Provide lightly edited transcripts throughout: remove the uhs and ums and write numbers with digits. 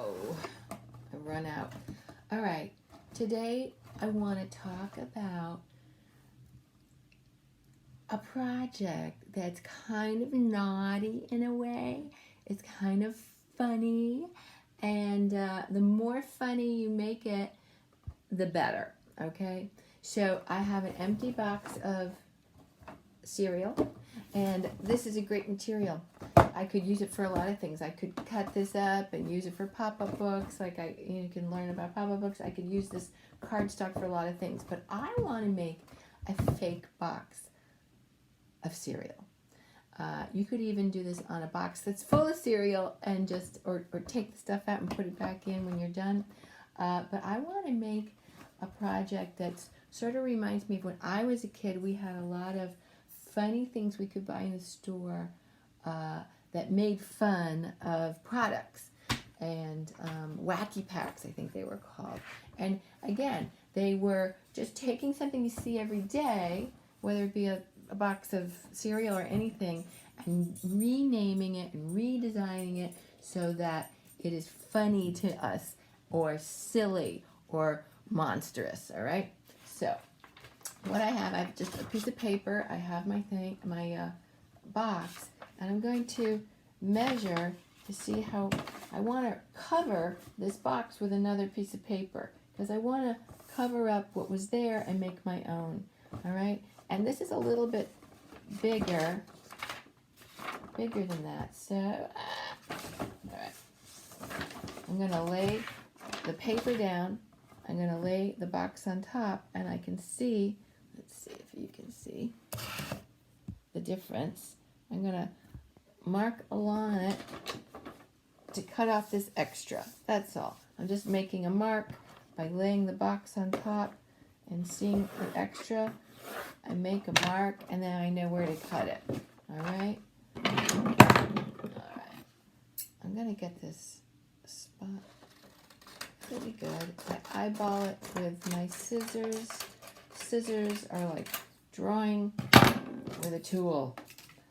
Oh, I run out. All right, today I want to talk about a project that's kind of naughty in a way. It's kind of funny, and the more funny you make it, the better, okay? So I have an empty box of cereal, and this is a great material. I could use it for a lot of things. I could cut this up and use it for pop-up books, like you can learn about pop-up books. I could use this cardstock for a lot of things, but I want to make a fake box of cereal. You could even do this on a box that's full of cereal and just, or take the stuff out and put it back in when you're done. But I want to make a project that sort of reminds me of when I was a kid. We had a lot of funny things we could buy in the store that made fun of products. And Wacky packs, I think they were called. And again, they were just taking something you see every day, whether it be a box of cereal or anything, and renaming it and redesigning it so that it is funny to us, or silly, or monstrous. All right. So what I have just a piece of paper. I have my box, and I'm going to measure to see how I want to cover this box with another piece of paper, because I want to cover up what was there and make my own. All right. And this is a little bit bigger than that. So, all right. I'm going to lay the paper down. I'm going to lay the box on top, and I can see, let's see if you can see the difference. I'm going to mark along it to cut off this extra. That's all. I'm just making a mark by laying the box on top and seeing the extra. I make a mark, and then I know where to cut it. All right? All right. I'm going to get this spot pretty good. I eyeball it with my scissors. Scissors are like drawing with a tool.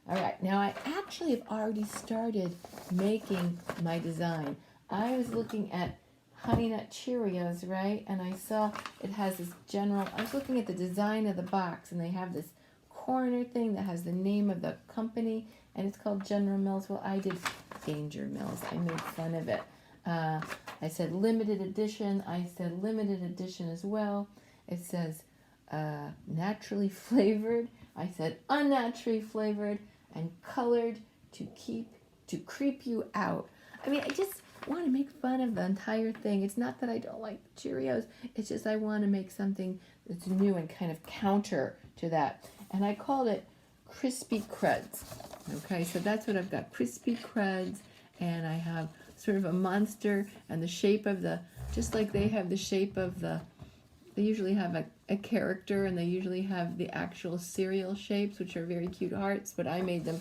All right. Now, I actually have already started making my design. I was looking at Honey Nut Cheerios, right? And I saw it has this general, I was looking at the design of the box, and they have this corner thing that has the name of the company, and it's called General Mills. Well, I did Danger Mills. I made fun of it. I said limited edition. I said limited edition as well. It says naturally flavored. I said unnaturally flavored and colored to creep you out. I mean, I just want to make fun of the entire thing. It's not that I don't like Cheerios. It's just I want to make something that's new and kind of counter to that. And I called it Crispy Cruds. Okay, so that's what I've got, Crispy Cruds. And I have sort of a monster and the shape of the, just like they have the shape of the, they usually have a character, and they usually have the actual cereal shapes, which are very cute hearts, but I made them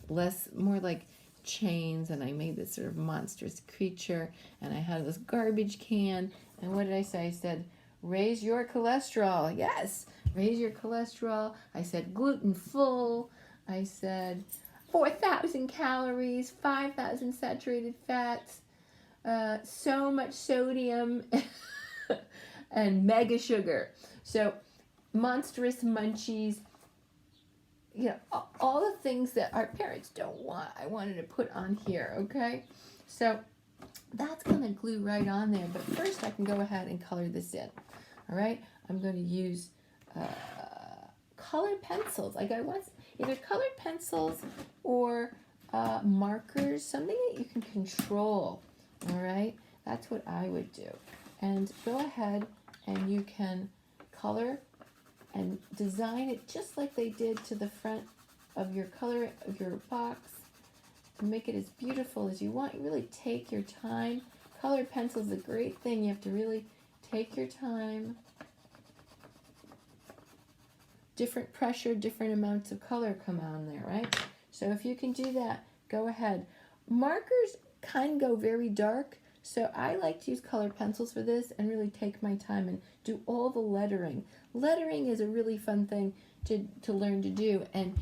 more like chains, and I made this sort of monstrous creature, and I had this garbage can, and what did I say? I said, raise your cholesterol. Yes, raise your cholesterol. I said gluten full. I said 4,000 calories, 5,000 saturated fats, so much sodium, and mega sugar. So monstrous munchies, you know, all the things that our parents don't want, I wanted to put on here, okay? So that's going to glue right on there, but first I can go ahead and color this in, all right? I'm going to use colored pencils. Like I want either colored pencils or markers, something that you can control, all right? That's what I would do. And go ahead and you can color and design it just like they did to the front of your box, to make it as beautiful as you want. You really take your time. Colored pencil is a great thing. You have to really take your time. Different pressure, different amounts of color come on there, right? So if you can do that, go ahead. Markers kind of go very dark, so I like to use colored pencils for this and really take my time and do all the lettering. Lettering is a really fun thing to learn to do, and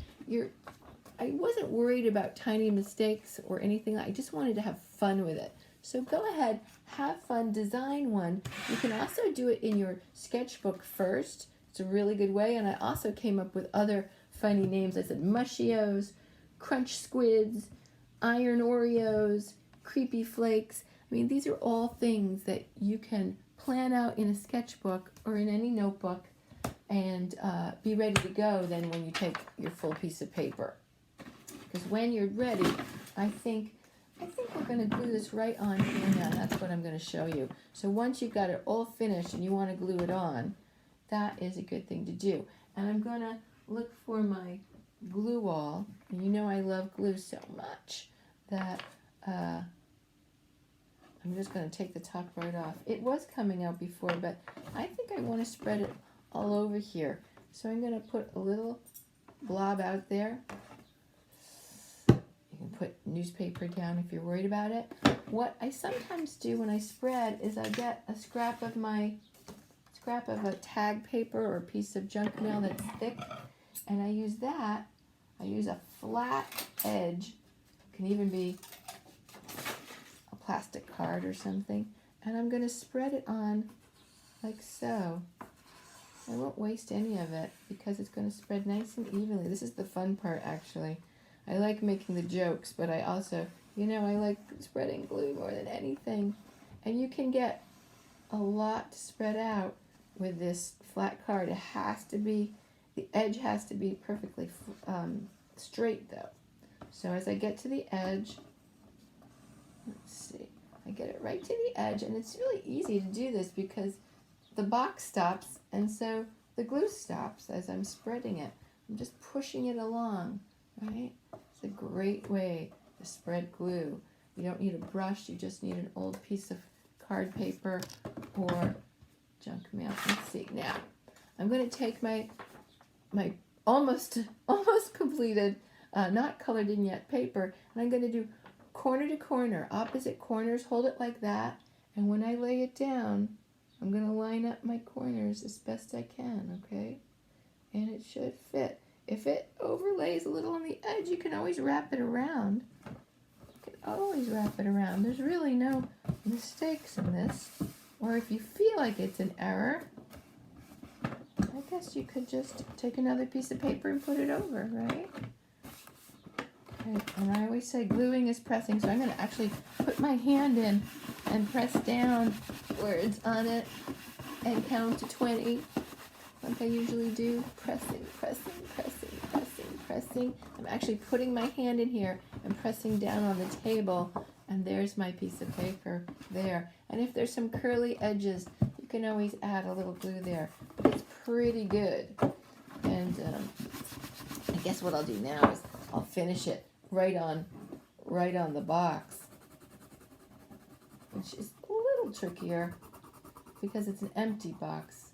I wasn't worried about tiny mistakes or anything. I just wanted to have fun with it. So go ahead, have fun, design one. You can also do it in your sketchbook first. It's a really good way. And I also came up with other funny names. I said Mushios, Crunch Squids, Iron Oreos, Creepy Flakes. I mean, these are all things that you can plan out in a sketchbook or in any notebook and be ready to go then when you take your full piece of paper. Because when you're ready, I think we're going to glue this right on here now. That's what I'm going to show you. So once you've got it all finished and you want to glue it on, that is a good thing to do. And I'm going to look for my glue wall. And you know I love glue so much that I'm just going to take the top right off. It was coming out before, but I think I want to spread it all over here. So I'm going to put a little blob out there. You can put newspaper down if you're worried about it. What I sometimes do when I spread is I get a scrap of a tag paper or a piece of junk mail that's thick, and I use that. I use a flat edge. It can even be a plastic card or something, and I'm going to spread it on like so. I won't waste any of it because it's going to spread nice and evenly. This is the fun part, actually. I like making the jokes, but I also, you know, I like spreading glue more than anything. And you can get a lot to spread out with this flat card. It has to be, the edge has to be perfectly straight though. So as I get to the edge, let's see, I get it right to the edge, and it's really easy to do this because the box stops and so the glue stops as I'm spreading it. I'm just pushing it along, right? It's a great way to spread glue. You don't need a brush, you just need an old piece of card paper or junk mail. Let's see, now I'm going to take my almost completed, not colored in yet paper, and I'm going to do corner to corner, opposite corners, hold it like that, and when I lay it down, I'm going to line up my corners as best I can, okay? And it should fit. If it overlays a little on the edge, you can always wrap it around. You can always wrap it around. There's really no mistakes in this. Or if you feel like it's an error, I guess you could just take another piece of paper and put it over, right? Okay, and I always say gluing is pressing, so I'm going to actually put my hand in and press down where it's on it and count to 20 like I usually do. Pressing, pressing, pressing, pressing, pressing. I'm actually putting my hand in here and pressing down on the table, and there's my piece of paper there. And if there's some curly edges, you can always add a little glue there, but it's pretty good. And I guess what I'll do now is I'll finish it right on the box, which is a little trickier because it's an empty box,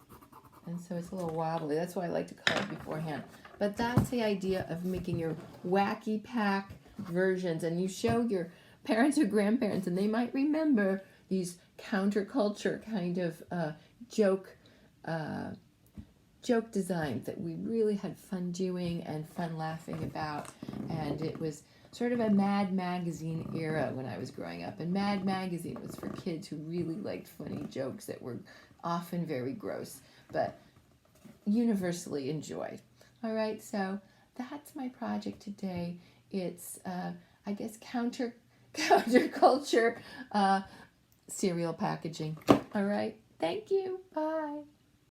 and so it's a little wobbly. That's why I like to color beforehand. But that's the idea of making your wacky pack versions, and you show your parents or grandparents, and they might remember these counterculture kind of joke designs that we really had fun doing and fun laughing about. And it was sort of a Mad Magazine era when I was growing up. And Mad Magazine was for kids who really liked funny jokes that were often very gross, but universally enjoyed. All right, so that's my project today. It's, I guess, counterculture cereal packaging. All right, thank you. Bye.